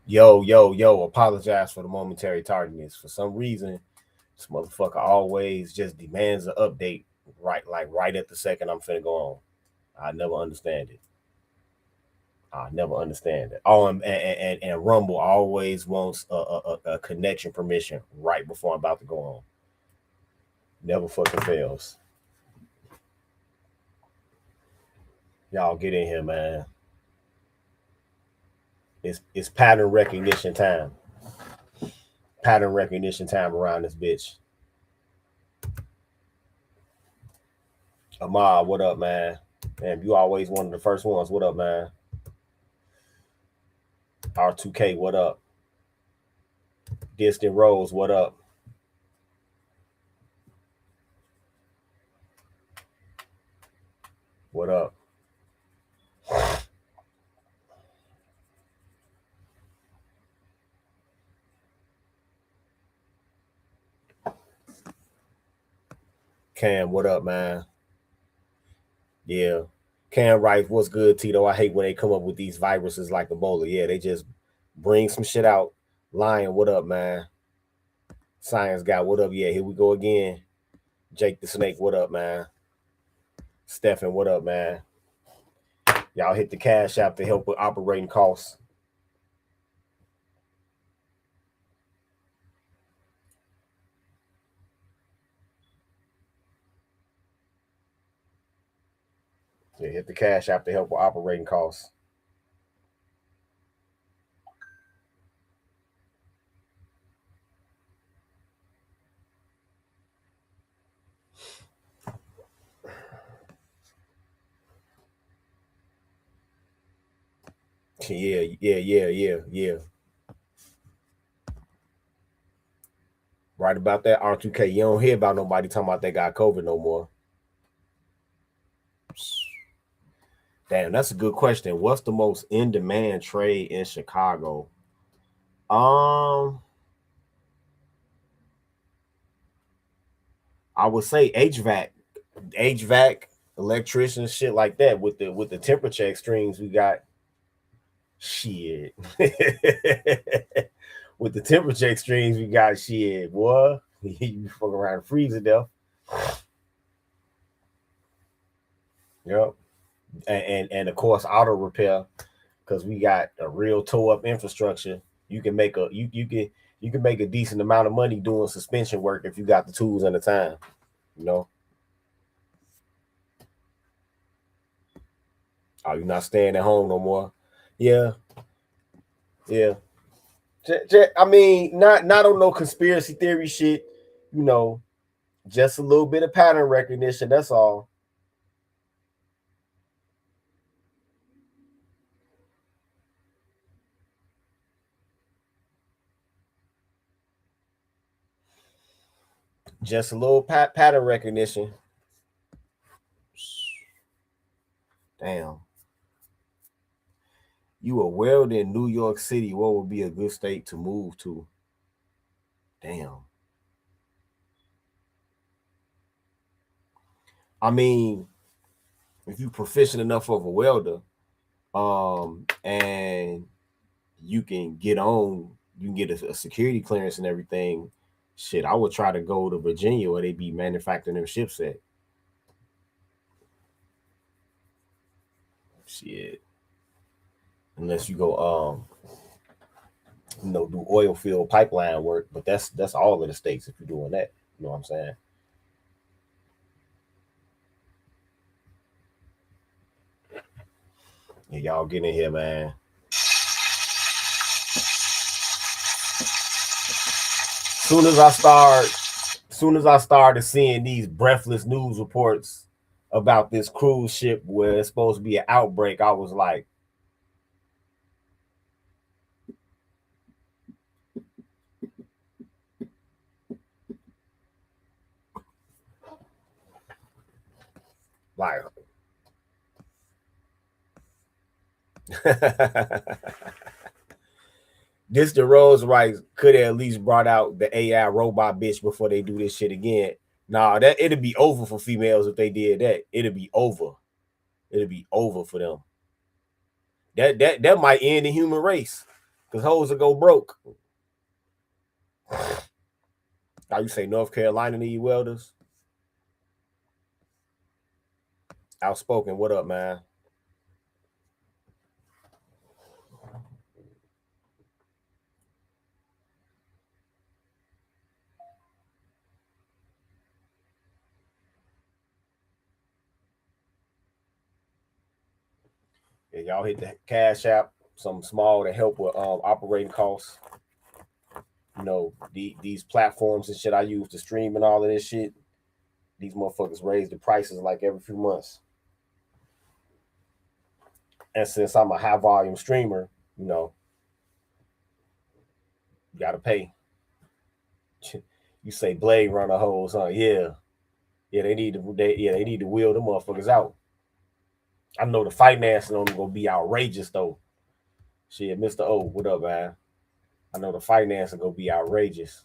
Yo, apologize for the momentary tardiness. For some reason, this motherfucker always just demands an update right at the second I'm finna go on. I never understand it. I never understand it. Oh, and Rumble always wants a connection permission right before I'm about to go on. Never fucking fails. Y'all get in here, man. It's pattern recognition time. Pattern recognition time around this bitch. Ahmad, what up, man? Man, you always one of the first ones. What up, man? R2K, what up? Distant Rose, what up? What up? Cam, what up, man? Yeah. Cam writes, what's good, Tito? I hate when they come up with these viruses like Ebola. Yeah, they just bring some shit out. Lion, what up, man? Science guy, what up? Yeah, here we go again. Jake the Snake, what up, man? Stefan, what up, man? Y'all hit the cash app to help with operating costs. Yeah, hit the cash app to help with operating costs. Yeah. Right about that, R2K. You don't hear about nobody talking about they got COVID no more. Damn, that's a good question. What's the most in-demand trade in Chicago? Um, I would say HVAC, electrician, shit like that. With the temperature extremes we got, shit. With the temperature extremes we got, shit, boy. You fuck around and freeze to death. Yep. And of course auto repair, because we got a real toe up infrastructure. You can make a you can make a decent amount of money doing suspension work if you got the tools and the time. You know, oh, you're not staying at home no more. Yeah, yeah. I mean, not on no conspiracy theory shit. You know, just a little bit of pattern recognition. That's all. Just a little pattern recognition. Damn. You a welder in New York City. What would be a good state to move to? Damn. I mean, if you proficient enough of a welder, and you can get on, you can get a security clearance and everything. Shit, I would try to go to Virginia where they be manufacturing them ships at. Shit, unless you go, do oil field pipeline work, but that's all of the states if you're doing that. You know what I'm saying? Yeah, y'all get in here, man. Soon as I start, soon as I started seeing these breathless news reports about this cruise ship where it's supposed to be an outbreak, I was like, this the Rolls Royce could have at least brought out the AI robot bitch before they do this shit again. Nah, that it'd be over for females if they did that. It'd be over. It'd be over for them. That might end the human race. because hoes will go broke. How you say North Carolina need welders? Outspoken, what up, man? Yeah, y'all hit the Cash App, something small to help with operating costs. You know, these platforms and shit I use to stream and all of this shit. These motherfuckers raise the prices like every few months. And since I'm a high volume streamer, you know, you gotta pay. You say Blade Runner hoes, huh? Yeah. Yeah, they need to wheel them motherfuckers out. I know the financing on them gonna be outrageous though. Shit, Mr. O, what up, man? I know the financing gonna be outrageous.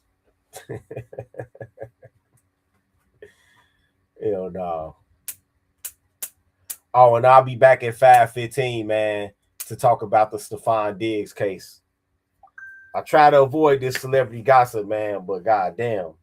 Hell no. Oh, and I'll be back at 5:15, man, to talk about the Stephon Diggs case. I try to avoid this celebrity gossip, man, but goddamn.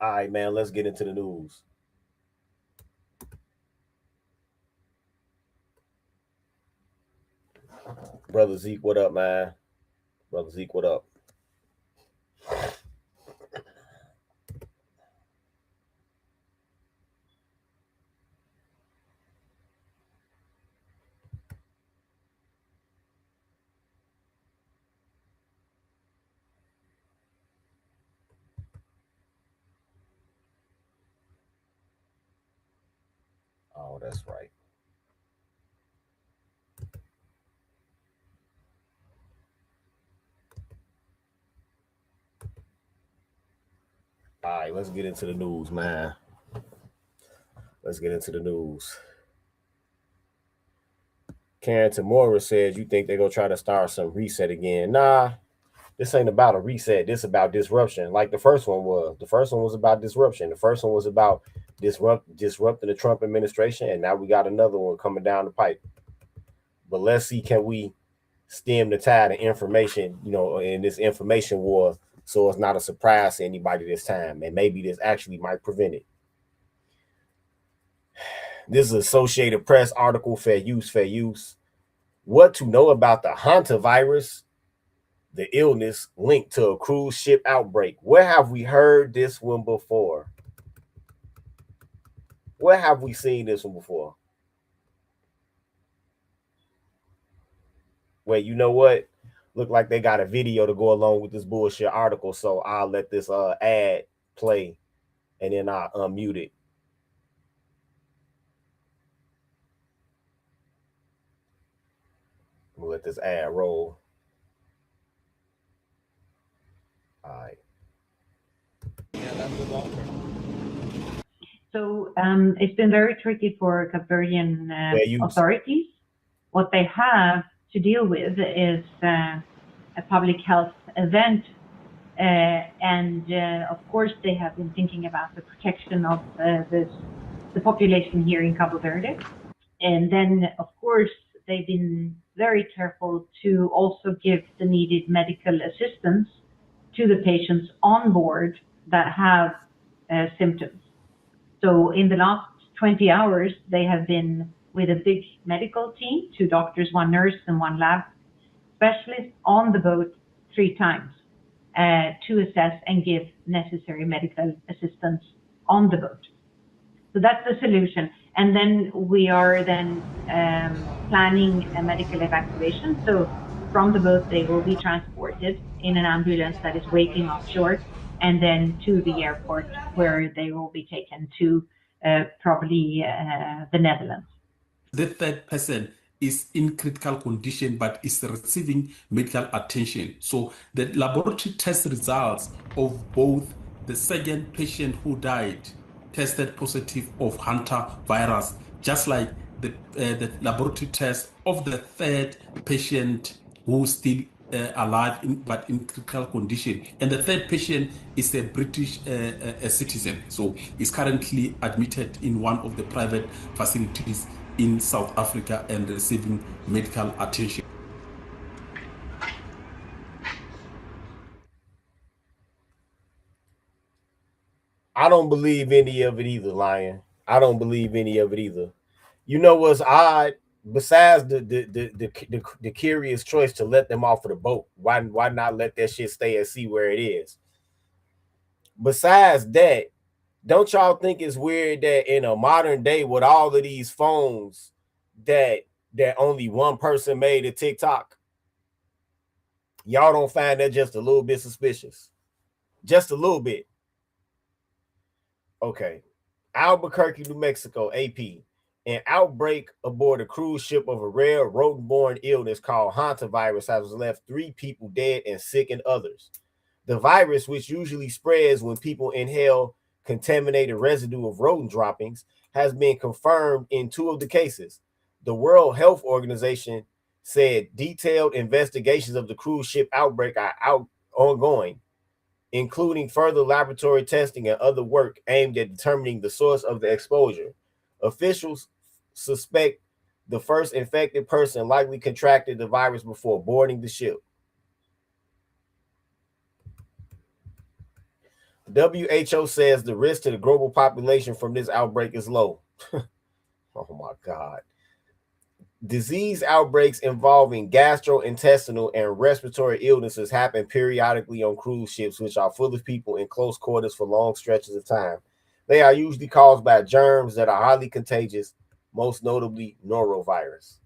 All right, man, let's get into the news. Brother Zeke, what up, man? Brother Zeke, what up? Oh, that's right. All right, let's get into the news, man. Let's get into the news. Karen Tamora says, you think they're going to try to start some reset again. Nah, this ain't about a reset. This about disruption. Like the first one was. The first one was about disruption. The first one was about disrupting the Trump administration. And now we got another one coming down the pipe. But let's see, can we stem the tide of information, you know, in this information war, so it's not a surprise to anybody this time. And maybe this actually might prevent it. This is Associated Press article, fair use. What to know about the hantavirus, the illness linked to a cruise ship outbreak. Where have we heard this one before? Where have we seen this one before? Wait, you know what? Look like they got a video to go along with this bullshit article, so I'll let this ad play and then I'll unmute it. We'll let this ad roll. All right. So it's been very tricky for Cape-Verdean authorities. What they have to deal with is a public health event. And of course, they have been thinking about the protection of the population here in Cabo Verde. And then, of course, they've been very careful to also give the needed medical assistance to the patients on board that have symptoms. So in the last 20 hours, they have been with a big medical team, 2 doctors, 1 nurse, and 1 lab specialist on the boat 3 times to assess and give necessary medical assistance on the boat. So that's the solution. And then we are then planning a medical evacuation. So from the boat, they will be transported in an ambulance that is waiting offshore, and then to the airport where they will be taken to probably the Netherlands. The third person is in critical condition but is receiving medical attention. So the laboratory test results of both the second patient who died tested positive of hantavirus, just like the laboratory test of the third patient who's still alive but in critical condition. And the third patient is a British citizen. So he's currently admitted in one of the private facilities in South Africa and receiving medical attention. I don't believe any of it either, Lion. I don't believe any of it either. You know what's odd? Besides the curious choice to let them off of the boat, why not let that shit stay at sea where it is? Besides that, don't y'all think it's weird that in a modern day with all of these phones that only one person made a TikTok? Y'all don't find that just a little bit suspicious? Just a little bit. Okay. Albuquerque, New Mexico, AP. An outbreak aboard a cruise ship of a rare rodent-borne illness called hantavirus has left 3 people dead and sickened others. The virus, which usually spreads when people inhale contaminated residue of rodent droppings, has been confirmed in 2 of the cases. The World Health Organization said detailed investigations of the cruise ship outbreak are ongoing, including further laboratory testing and other work aimed at determining the source of the exposure. Officials suspect the first infected person likely contracted the virus before boarding the ship. The WHO says the risk to the global population from this outbreak is low. Oh my God. Disease outbreaks involving gastrointestinal and respiratory illnesses happen periodically on cruise ships, which are full of people in close quarters for long stretches of time. They are usually caused by germs that are highly contagious, most notably norovirus.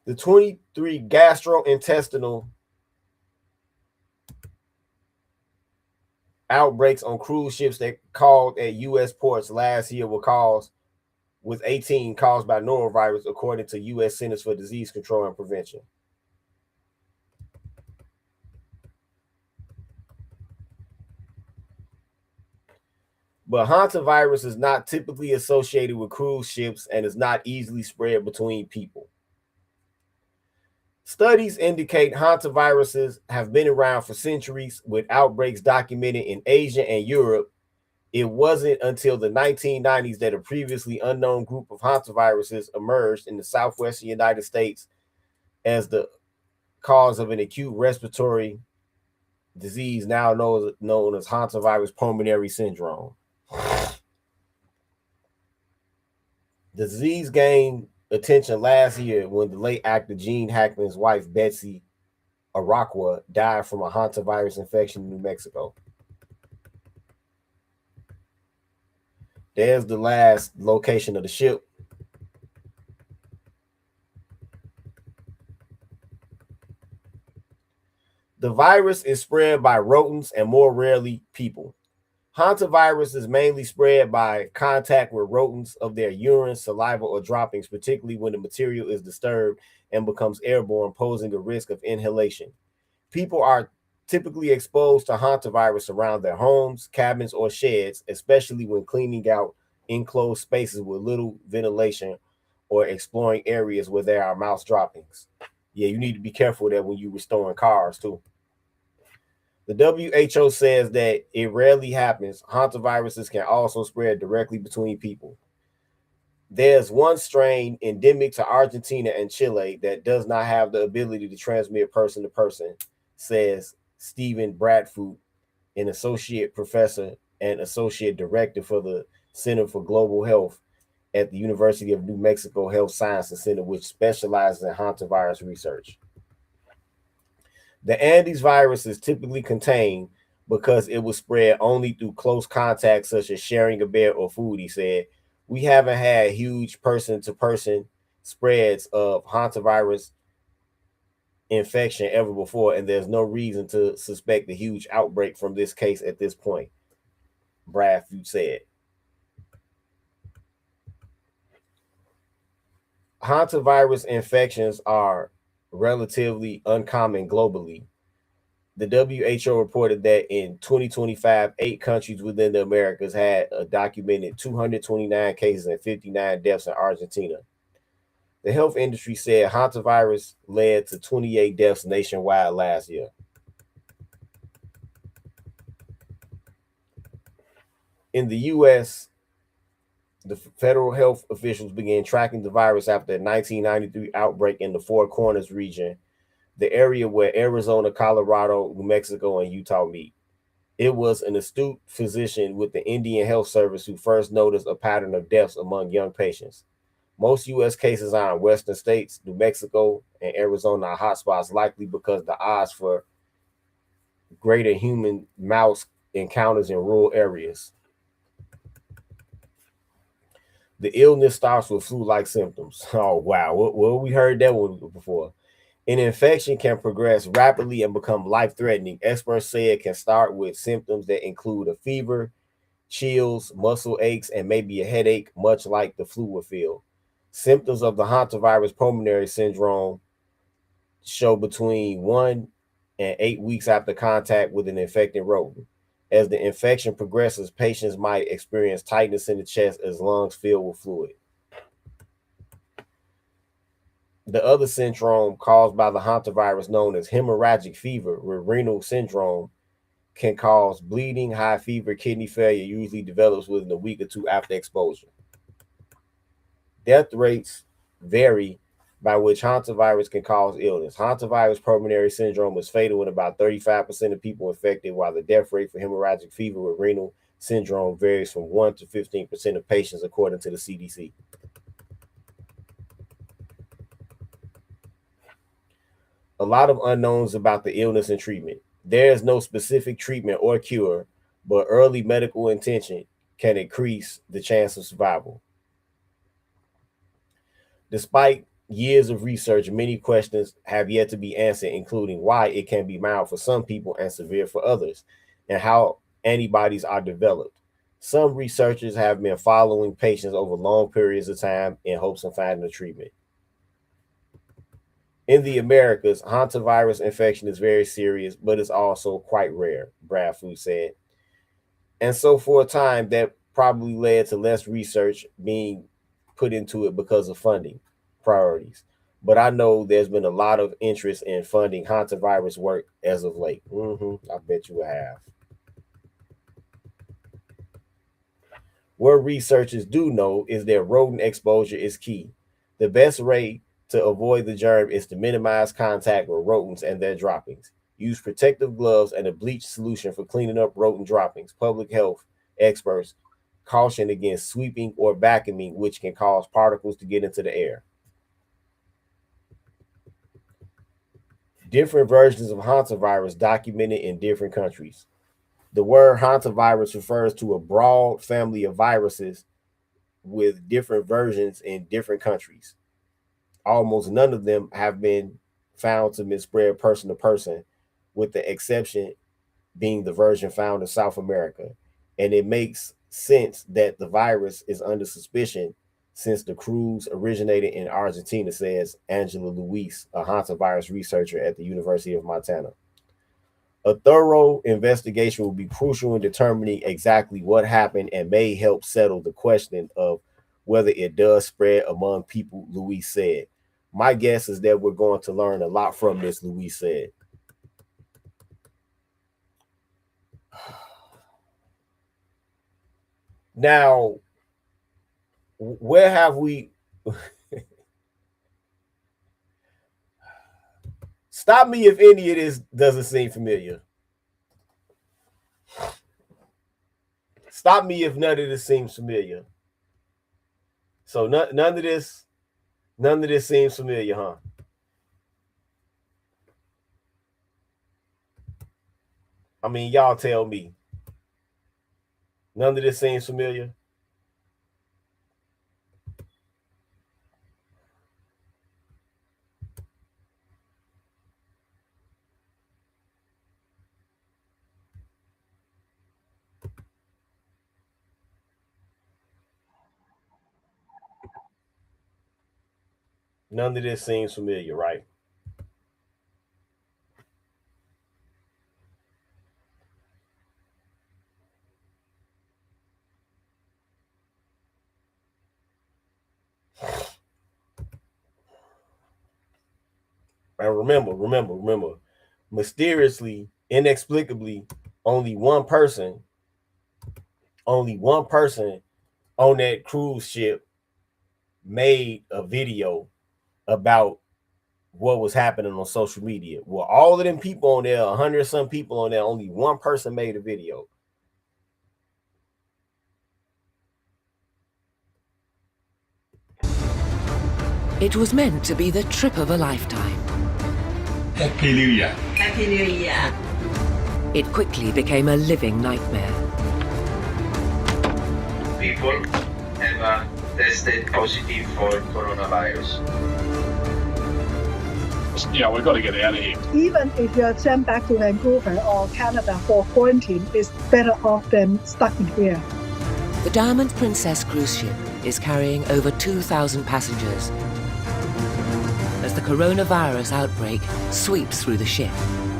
The 23 gastrointestinal outbreaks on cruise ships that called at U.S. ports last year were caused, with 18 caused by norovirus, according to U.S. Centers for Disease Control and Prevention. But hantavirus is not typically associated with cruise ships and is not easily spread between people. Studies indicate hantaviruses have been around for centuries, with outbreaks documented in Asia and Europe. It wasn't until the 1990s that a previously unknown group of hantaviruses emerged in the southwestern United States as the cause of an acute respiratory disease now known as hantavirus pulmonary syndrome. The disease gained attention last year when the late actor Gene Hackman's wife, Betsy Araqua, died from a hantavirus infection in New Mexico. There's the last location of the ship. The virus is spread by rodents and more rarely people. Hantavirus is mainly spread by contact with rodents of their urine, saliva, or droppings, particularly when the material is disturbed and becomes airborne, posing a risk of inhalation. People are typically exposed to hantavirus around their homes, cabins, or sheds, especially when cleaning out enclosed spaces with little ventilation or exploring areas where there are mouse droppings. Yeah, you need to be careful of that when you're restoring cars too. The WHO says that it rarely happens. Hantaviruses can also spread directly between people. There's one strain endemic to Argentina and Chile that does not have the ability to transmit person to person, says Stephen Bradfoot, an associate professor and associate director for the Center for Global Health at the University of New Mexico Health Sciences Center, which specializes in hantavirus research. The Andes virus is typically contained because it was spread only through close contact, such as sharing a bed or food, he said. We haven't had huge person-to-person spreads of hantavirus infection ever before, and there's no reason to suspect a huge outbreak from this case at this point, Bradford said. Hantavirus infections are relatively uncommon globally. The WHO reported that in 2025, 8 countries within the Americas had a documented 229 cases and 59 deaths in Argentina. The health industry said hantavirus led to 28 deaths nationwide last year. In the U.S., the federal health officials began tracking the virus after a 1993 outbreak in the Four Corners region, the area where Arizona, Colorado, New Mexico, and Utah meet. It was an astute physician with the Indian Health Service who first noticed a pattern of deaths among young patients. Most U.S. cases are in western states. New Mexico and Arizona are hotspots, likely because the odds for greater human mouse encounters in rural areas. The illness starts with flu-like symptoms. Oh, wow. Well, we heard that one before. An infection can progress rapidly and become life-threatening. Experts say it can start with symptoms that include a fever, chills, muscle aches, and maybe a headache, much like the flu would feel. Symptoms of the hantavirus pulmonary syndrome show between 1 and 8 weeks after contact with an infected rodent. As the infection progresses, patients might experience tightness in the chest as lungs fill with fluid. The other syndrome caused by the hantavirus, known as hemorrhagic fever with renal syndrome, can cause bleeding, high fever, kidney failure, usually develops within a week or two after exposure. Death rates vary by which hantavirus can cause illness. Hantavirus pulmonary syndrome is fatal in about 35% of people infected, while the death rate for hemorrhagic fever with renal syndrome varies from 1 to 15% of patients, according to the CDC. A lot of unknowns about the illness and treatment. There is no specific treatment or cure, but early medical attention can increase the chance of survival. Despite years of research, many questions have yet to be answered, including why it can be mild for some people and severe for others, and how antibodies are developed. Some researchers have been following patients over long periods of time in hopes of finding a treatment. In the Americas, hantavirus infection is very serious, but it's also quite rare, Bradford said. And so for a time, that probably led to less research being put into it because of funding priorities. But I know there's been a lot of interest in funding hantavirus work as of late. I bet you have. What researchers do know is that rodent exposure is key. The best way to avoid the germ is to minimize contact with rodents and their droppings. Use protective gloves and a bleach solution for cleaning up rodent droppings. Public health experts caution against sweeping or vacuuming, which can cause particles to get into the air. Different versions of hantavirus documented in different countries. The word hantavirus refers to a broad family of viruses with different versions in different countries. Almost none of them have been found to spread person to person, with the exception being the version found in South America. And it makes sense that the virus is under suspicion since the cruise originated in Argentina, says Angela Luis, a hantavirus researcher at the University of Montana. A thorough investigation will be crucial in determining exactly what happened and may help settle the question of whether it does spread among people, Luis said. My guess is that we're going to learn a lot from this, Luis said. Now, where have we... Stop me if any of this doesn't seem familiar. Stop me if none of this seems familiar. So none of this seems familiar, huh? I mean, y'all tell me. None of this seems familiar. None of this seems familiar, right? And remember, mysteriously, inexplicably, only one person on that cruise ship made a video about what was happening on social media. Well, all of them people on there, 100 some people on there, only one person made a video. It was meant to be the trip of a lifetime. Happy New Year. Happy New Year. It quickly became a living nightmare. People have tested positive for coronavirus. Yeah, we've got to get out of here. Even if you are sent back to Vancouver or Canada for quarantine, it's better off than stuck in here. The Diamond Princess cruise ship is carrying over 2,000 passengers as the coronavirus outbreak sweeps through the ship.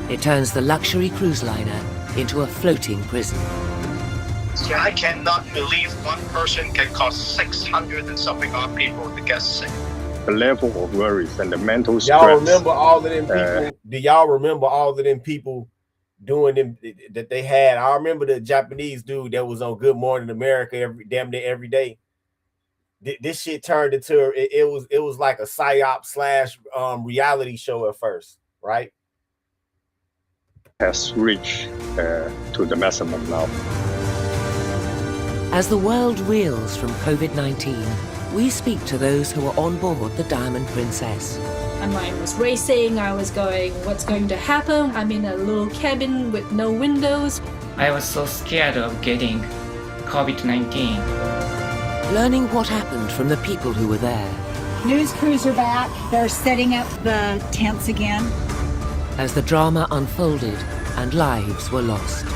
It turns the luxury cruise liner into a floating prison. I cannot believe one person can cause 600 and something odd people to get sick. The level of worries and the mental stress. Y'all remember all of them people? Do y'all remember all of them people doing them that they had? I remember the Japanese dude that was on Good Morning America damn near every day. This shit turned into it was like a psyop / reality show at first, right? Has reached to the maximum now. As the world reels from COVID-19, we speak to those who are on board the Diamond Princess. My mind was racing. I was going, what's going to happen? I'm in a little cabin with no windows. I was so scared of getting COVID-19. Learning what happened from the people who were there. News crews are back. They're setting up the tents again. As the drama unfolded and lives were lost.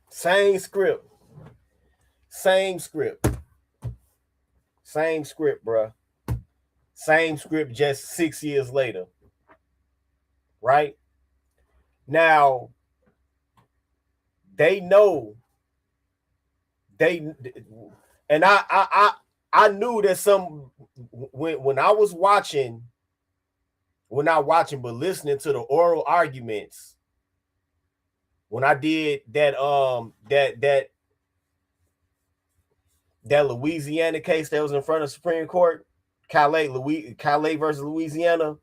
Same script, bruh. Same script, just 6 years later. Right? Now, they know and I knew that when I was watching, but listening to the oral arguments, when I did that Louisiana case that was in front of the Supreme Court, Calais versus Louisiana.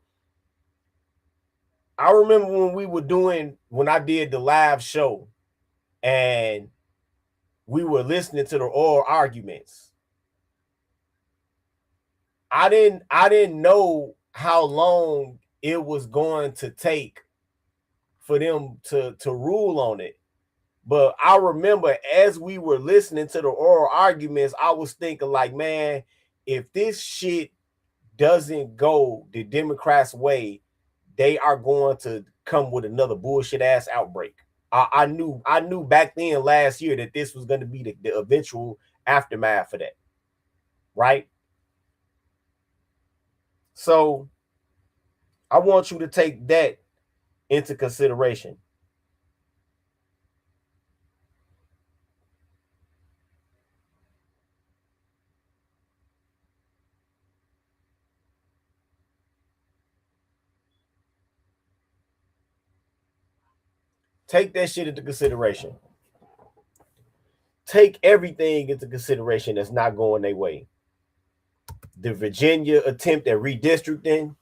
I remember when I did the live show and we were listening to the oral arguments. I didn't know how long it was going to take for them to rule on it. But I remember as we were listening to the oral arguments, I was thinking like, man, if this shit doesn't go the Democrats' way, they are going to come with another bullshit ass outbreak. I knew back then last year that this was going to be the eventual aftermath of that. Right? So I want you to take that into consideration. Take that shit into consideration. Take everything into consideration that's not going their way. The Virginia attempt at redistricting,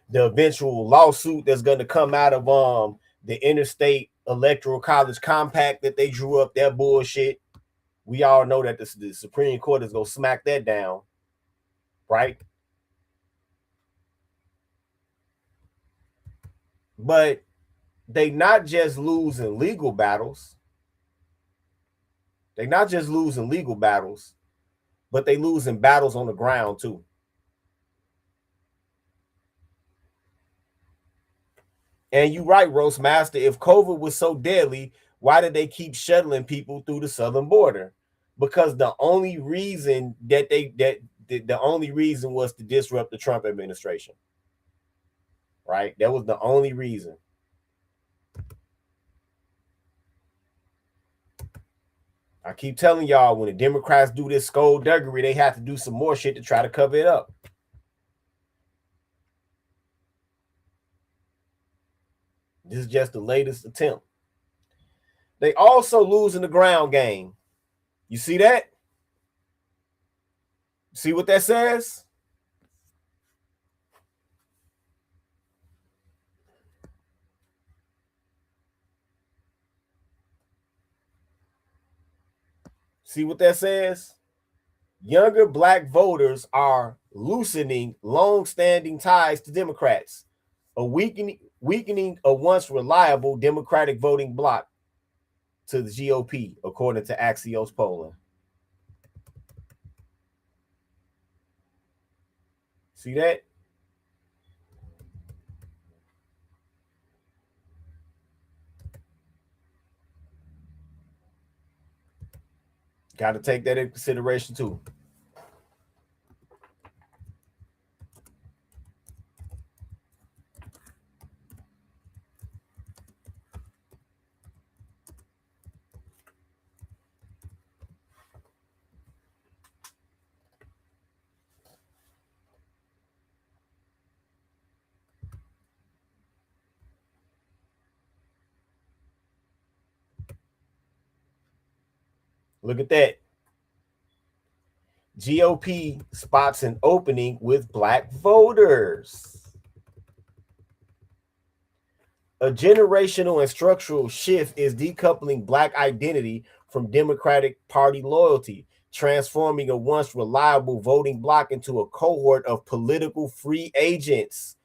the eventual lawsuit that's going to come out of the Interstate Electoral College Compact that they drew up, that bullshit. We all know that the Supreme Court is going to smack that down, right? But they not just losing legal battles. They're not just losing legal battles, but they losing battles on the ground too. And you're right, Roastmaster. If COVID was so deadly, why did they keep shuttling people through the southern border? Because the only reason that the only reason was to disrupt the Trump administration. Right? That was the only reason. I keep telling y'all, when the Democrats do this skullduggery, they have to do some more shit to try to cover it up. This is just the latest attempt. They also lose in the ground game. You see that? See what that says? See what that says? Younger black voters are loosening long-standing ties to Democrats, a weakening a once reliable Democratic voting bloc to the GOP, according to Axios polling. See that? Got to take that into consideration too. Look at that. GOP spots an opening with black voters. A generational and structural shift is decoupling black identity from Democratic Party loyalty, transforming a once reliable voting bloc into a cohort of political free agents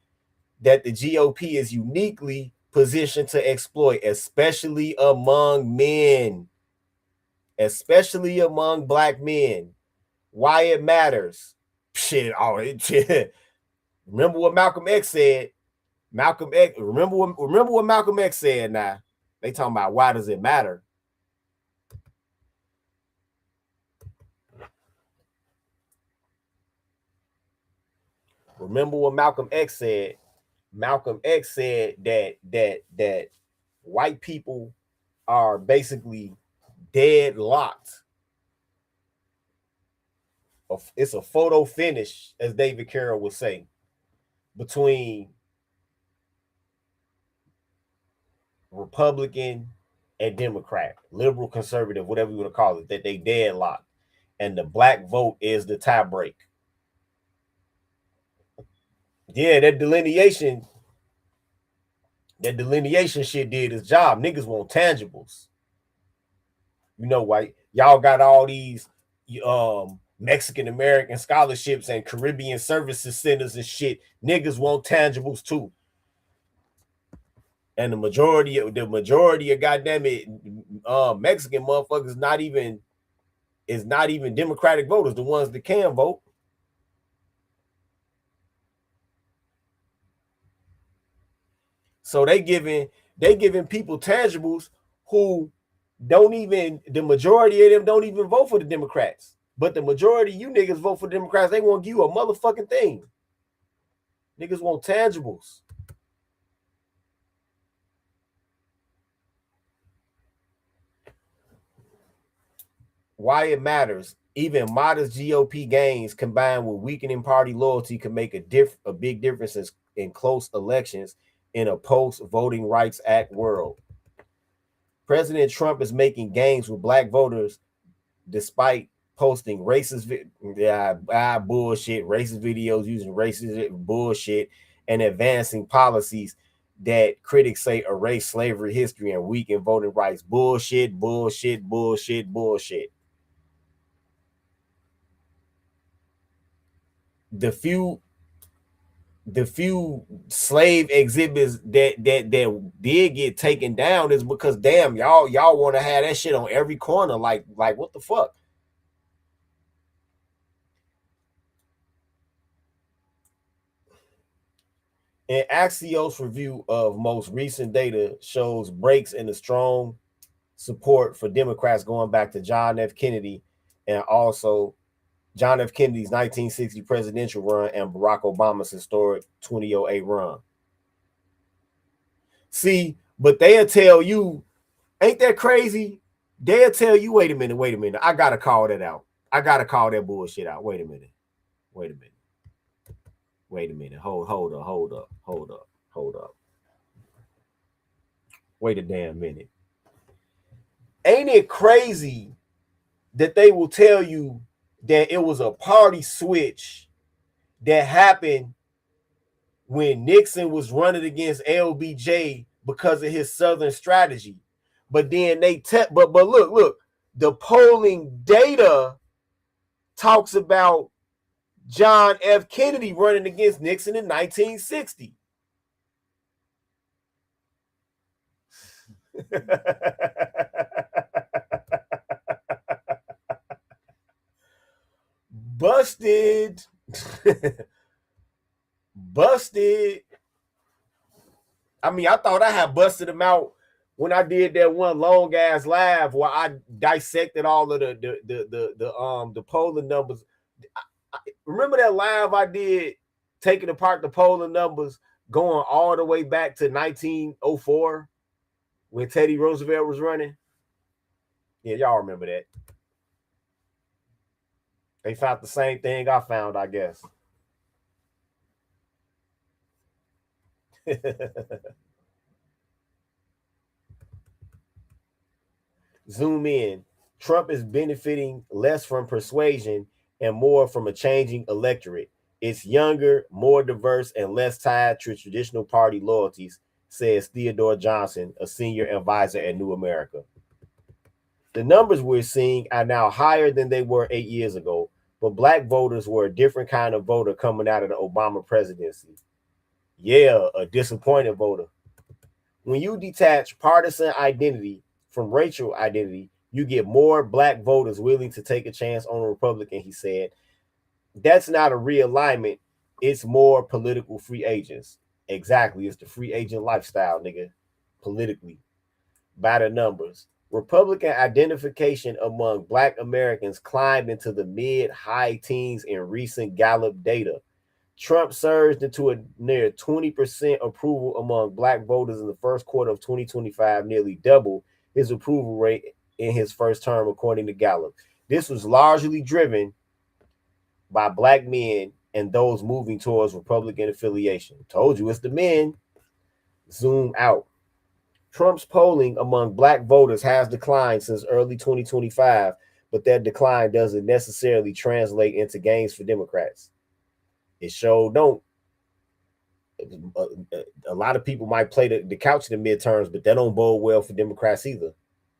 that the GOP is uniquely positioned to exploit, especially among men, especially among black men. Why it matters? Shit, remember what Malcolm X said. Remember what Malcolm X said. Now they talking about why does it matter? Remember what Malcolm X said. Malcolm X said that white people are basically deadlocked. It's a photo finish, as David Carroll would say, between Republican and Democrat, liberal, conservative, whatever you want to call it, that they deadlocked. And the black vote is the tie break. Yeah, that delineation shit did its job. Niggas want tangibles. You know why? Y'all got all these Mexican American scholarships and Caribbean services centers and shit. Niggas want tangibles too. And the majority of goddamn it, Mexican motherfuckers is not even Democratic voters, the ones that can vote. So they giving people tangibles who don't even, the majority of them don't even vote for the Democrats. But the majority of you niggas vote for the Democrats, they won't give you a motherfucking thing. Niggas want tangibles. Why it matters. Even modest GOP gains combined with weakening party loyalty can make a big difference in close elections in a post-Voting Rights Act world. President Trump is making gains with black voters despite posting racist bullshit, racist videos using racist bullshit, and advancing policies that critics say erase slavery history and weaken voting rights. Bullshit. The few slave exhibits that did get taken down is because damn y'all want to have that shit on every corner. Like what the fuck? An Axios review of most recent data shows breaks in the strong support for Democrats going back to John F. Kennedy and also John F. Kennedy's 1960 presidential run and Barack Obama's historic 2008 run. See, but they'll tell you, ain't that crazy? They'll tell you, wait a minute. I got to call that out. I got to call that bullshit out. Wait a minute. Hold up. Wait a damn minute. Ain't it crazy that they will tell you that it was a party switch that happened when Nixon was running against LBJ because of his Southern strategy? But then but look, the polling data talks about John F. Kennedy running against Nixon in 1960. Busted. I mean, I thought I had busted them out when I did that one long ass live where I dissected all of the polling numbers. Remember that live I did taking apart the polling numbers going all the way back to 1904 when Teddy Roosevelt was running? Yeah, y'all remember that. They found the same thing I found, I guess. Zoom in. Trump is benefiting less from persuasion and more from a changing electorate. It's younger, more diverse, and less tied to traditional party loyalties, says Theodore Johnson, a senior advisor at New America. The numbers we're seeing are now higher than they were 8 years ago, but black voters were a different kind of voter coming out of the Obama presidency. Yeah, a disappointed voter. When you detach partisan identity from racial identity, you get more black voters willing to take a chance on a Republican, he said. That's not a realignment. It's more political free agents. Exactly. It's the free agent lifestyle, nigga. Politically. By the numbers. Republican identification among black Americans climbed into the mid-high teens in recent Gallup data. Trump surged into a near 20% approval among black voters in the first quarter of 2025, nearly double his approval rate in his first term, according to Gallup. This was largely driven by black men and those moving towards Republican affiliation. Told you it's the men. Zoom out. Trump's polling among black voters has declined since early 2025, but that decline doesn't necessarily translate into gains for Democrats. It sure don't. A lot of people might play the couch in the midterms, but that don't bode well for Democrats either,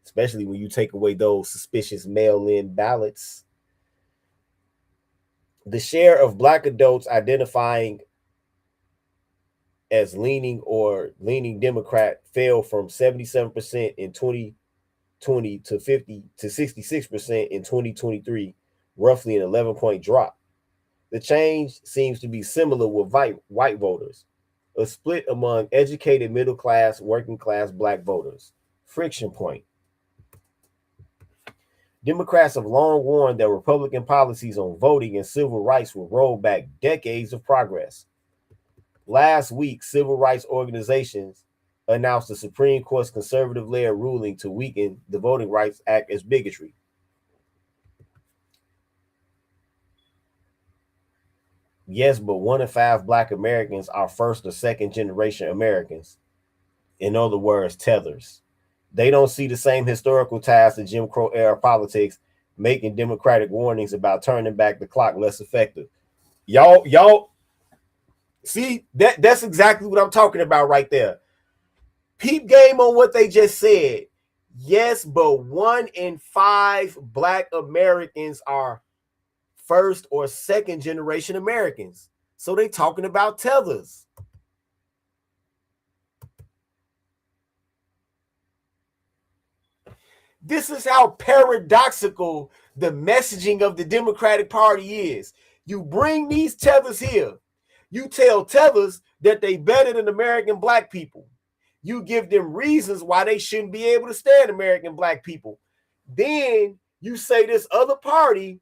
especially when you take away those suspicious mail-in ballots. The share of black adults identifying as leaning Democrat fell from 77% in 2020 to 66% in 2023, roughly an 11-point drop. The change seems to be similar with white voters, a split among educated middle-class, working-class black voters. Friction point. Democrats have long warned that Republican policies on voting and civil rights will roll back decades of progress. Last week, civil rights organizations announced the Supreme Court's conservative-led ruling to weaken the Voting Rights Act as bigotry. Yes, but 1 in 5 black Americans are first or second generation Americans. In other words, tethers. They don't see the same historical ties to Jim Crow era politics, making Democratic warnings about turning back the clock less effective. Y'all see that's exactly what I'm talking about right there. Peep game on what they just said. Yes, but 1 in 5 black Americans are first or second generation Americans. So they talking about tethers. This is how paradoxical the messaging of the Democratic Party is. You bring these tethers here. You tell tethers that they better than American black people. You give them reasons why they shouldn't be able to stand American black people. Then you say this other party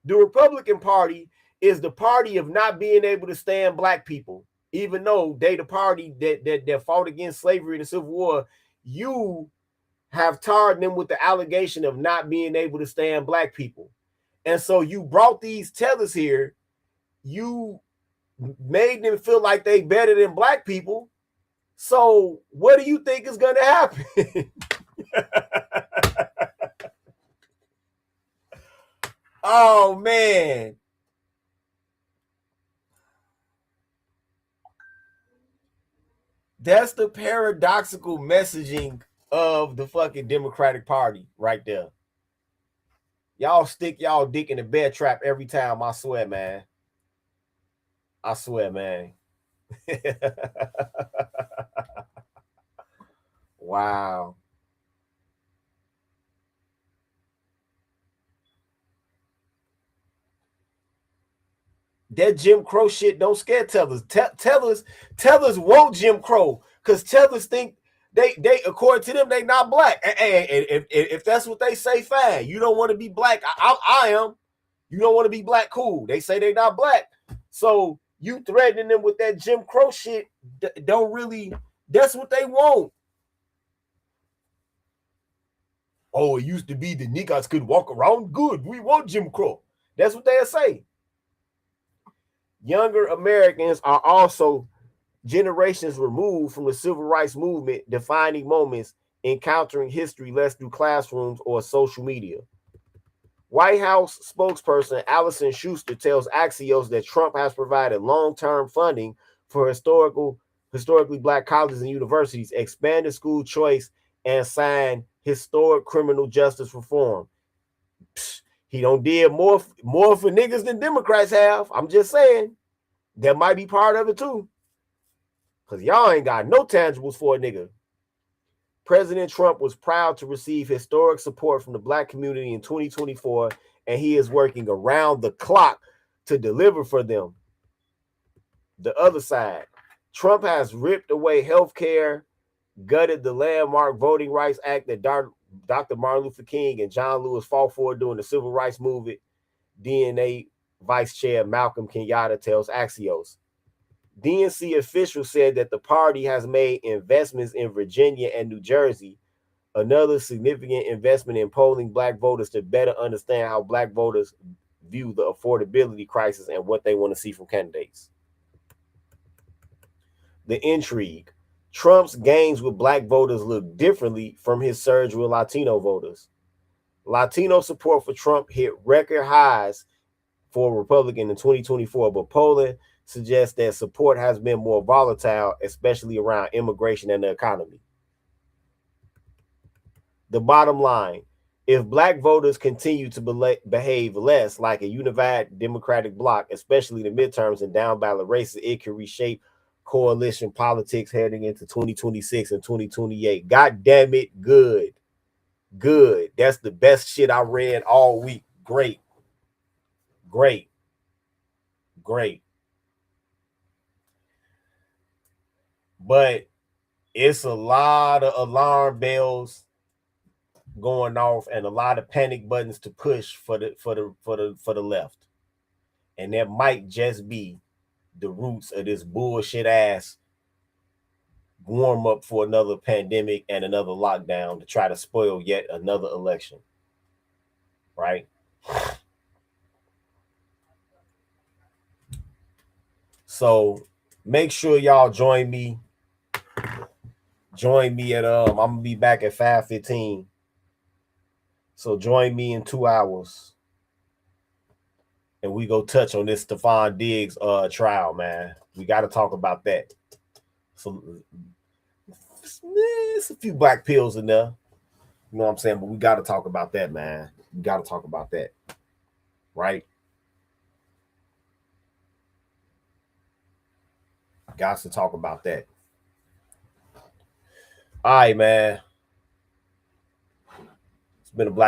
The Republican Party is the party of not being able to stand black people, even though they the party that fought against slavery in the Civil War. You have tarred them with the allegation of not being able to stand black people. And so you brought these tellers here. You made them feel like they better than black people. So what do you think is going to happen? Oh, man. That's the paradoxical messaging of the fucking Democratic Party right there. Y'all stick y'all dick in the bear trap every time, I swear, man. I swear, man. Wow. That Jim Crow shit don't scare tellers. Tellers want Jim Crow because tellers think they according to them they not black. And if that's what they say, fine. You don't want to be black. I am. You don't want to be black, cool. They say they not black. So you threatening them with that Jim Crow shit don't really. That's what they want. Oh, it used to be the niggas could walk around good. We want Jim Crow. That's what they'll say. Younger Americans are also generations removed from the civil rights movement, defining moments, encountering history less through classrooms or social media. White House spokesperson Allison Schuster tells Axios that Trump has provided long-term funding for historically black colleges and universities, expanded school choice, and signed historic criminal justice reform. He don't did more for niggas than Democrats have. I'm just saying. That might be part of it too. Because y'all ain't got no tangibles for a nigga. President Trump was proud to receive historic support from the black community in 2024, and he is working around the clock to deliver for them. The other side. Trump has ripped away health care, gutted the landmark Voting Rights Act that Dr. Martin Luther King and John Lewis fought for during the Civil Rights Movement, DNA Vice Chair Malcolm Kenyatta tells Axios. DNC officials said that the party has made investments in Virginia and New Jersey, another significant investment in polling black voters to better understand how black voters view the affordability crisis and what they want to see from candidates. The intrigue. Trump's gains with black voters look differently from his surge with Latino voters. Latino support for Trump hit record highs for a Republican in 2024, but polling suggests that support has been more volatile, especially around immigration and the economy. The bottom line, if black voters continue to behave less like a unified Democratic bloc, especially the midterms and down ballot races, it can reshape coalition politics heading into 2026 and 2028. God damn it, good. Good. That's the best shit I read all week. Great. Great. Great. But it's a lot of alarm bells going off and a lot of panic buttons to push for the left. And that might just be the roots of this bullshit ass warm up for another pandemic and another lockdown to try to spoil yet another election. Right? So make sure y'all join me. Join me at I'm gonna be back at 5:15. So join me in 2 hours. And we go touch on this Stephon Diggs trial, man. We got to talk about that. So it's a few black pills in there. You know what I'm saying? But we got to talk about that, man. We got to talk about that. Right? Got to talk about that. All right, man. It's been a black